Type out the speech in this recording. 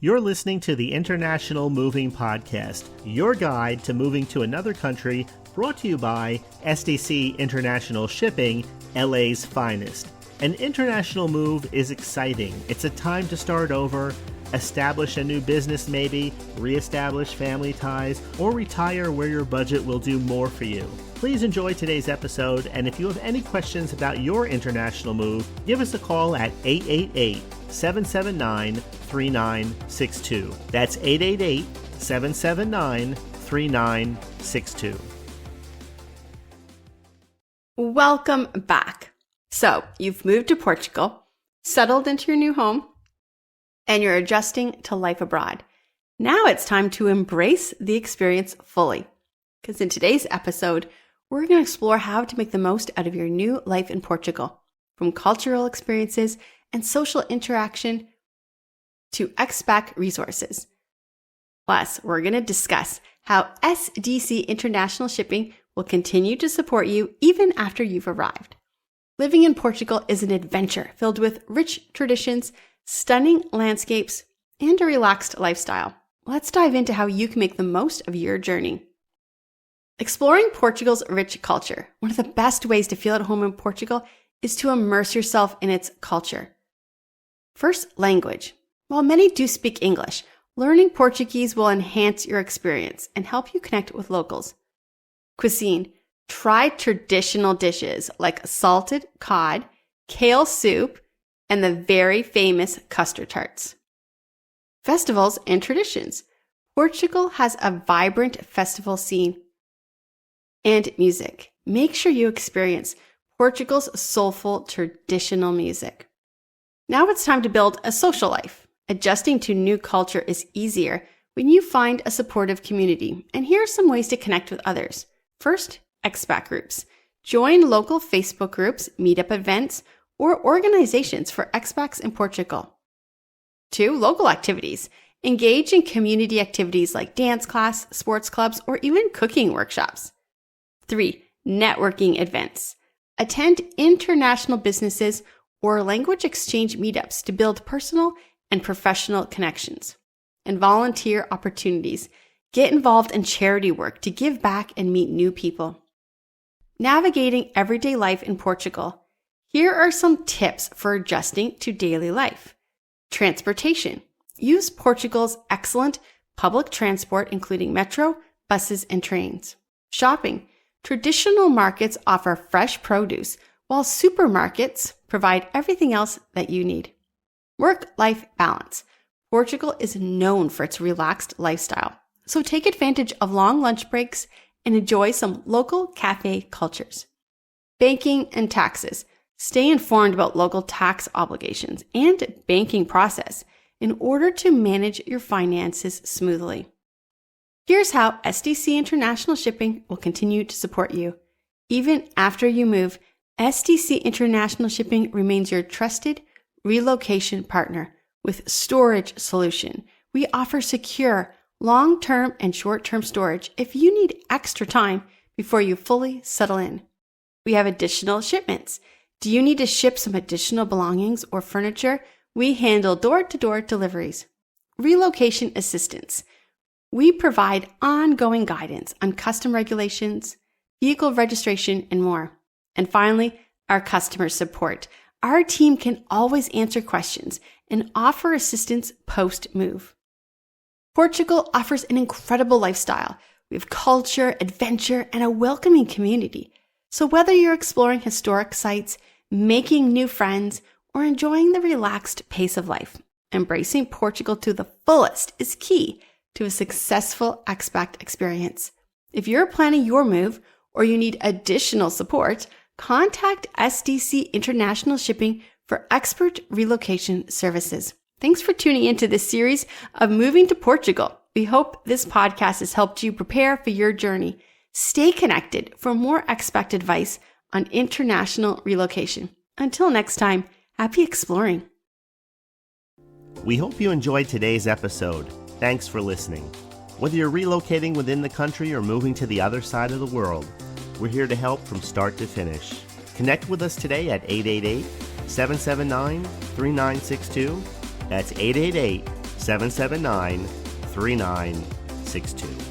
You're listening to the International Moving Podcast, your guide to moving to another country, brought to you by SDC International Shipping, LA's finest. An international move is exciting. It's a time to start over, establish a new business maybe, reestablish family ties, or retire where your budget will do more for you. Please enjoy today's episode, and if you have any questions about your international move, give us a call at 888-779-3962. That's 888-779-3962. Welcome back. So, you've moved to Portugal, settled into your new home, and you're adjusting to life abroad. Now it's time to embrace the experience fully. Because in today's episode, we're going to explore how to make the most out of your new life in Portugal, from cultural experiences and social interaction to expat resources. Plus, we're going to discuss how SDC International Shipping will continue to support you even after you've arrived. Living in Portugal is an adventure filled with rich traditions, stunning landscapes, and a relaxed lifestyle. Let's dive into how you can make the most of your journey. Exploring Portugal's rich culture. One of the best ways to feel at home in Portugal is to immerse yourself in its culture. First, language. While many do speak English, learning Portuguese will enhance your experience and help you connect with locals. Cuisine. Try traditional dishes like salted cod, kale soup, and the very famous custard tarts. Festivals and traditions. Portugal has a vibrant festival scene. And music. Make sure you experience Portugal's soulful traditional music. Now it's time to build a social life. Adjusting to new culture is easier when you find a supportive community. And here are some ways to connect with others. First, expat groups. Join local Facebook groups, meetup events, or organizations for expats in Portugal. 2, local activities. Engage in community activities like dance class, sports clubs, or even cooking workshops. 3, networking events. Attend international businesses or language exchange meetups to build personal and professional connections. And volunteer opportunities. Get involved in charity work to give back and meet new people. Navigating everyday life in Portugal. Here are some tips for adjusting to daily life. Transportation. Use Portugal's excellent public transport, including metro, buses, and trains. Shopping. Traditional markets offer fresh produce, while supermarkets provide everything else that you need. Work-life balance. Portugal is known for its relaxed lifestyle, so take advantage of long lunch breaks and enjoy some local cafe cultures. Banking and taxes. Stay informed about local tax obligations and banking process in order to manage your finances smoothly. Here's how SDC International Shipping will continue to support you. Even after you move, SDC International Shipping remains your trusted relocation partner with storage solution. We offer secure, long-term and short-term storage if you need extra time before you fully settle in. We have additional shipments. Do you need to ship some additional belongings or furniture? We handle door-to-door deliveries. Relocation assistance. We provide ongoing guidance on custom regulations, vehicle registration, and more. And finally, our customer support. Our team can always answer questions and offer assistance post-move. Portugal offers an incredible lifestyle. We have culture, adventure, and a welcoming community. So whether you're exploring historic sites, making new friends, or enjoying the relaxed pace of life, embracing Portugal to the fullest is key to a successful expat experience. If you're planning your move or you need additional support, contact SDC International Shipping for expert relocation services. Thanks for tuning into this series of Moving to Portugal. We hope this podcast has helped you prepare for your journey. Stay connected for more expat advice on international relocation. Until next time, happy exploring. We hope you enjoyed today's episode. Thanks for listening. Whether you're relocating within the country or moving to the other side of the world, we're here to help from start to finish. Connect with us today at 888-779-3962. That's 888 779-3962.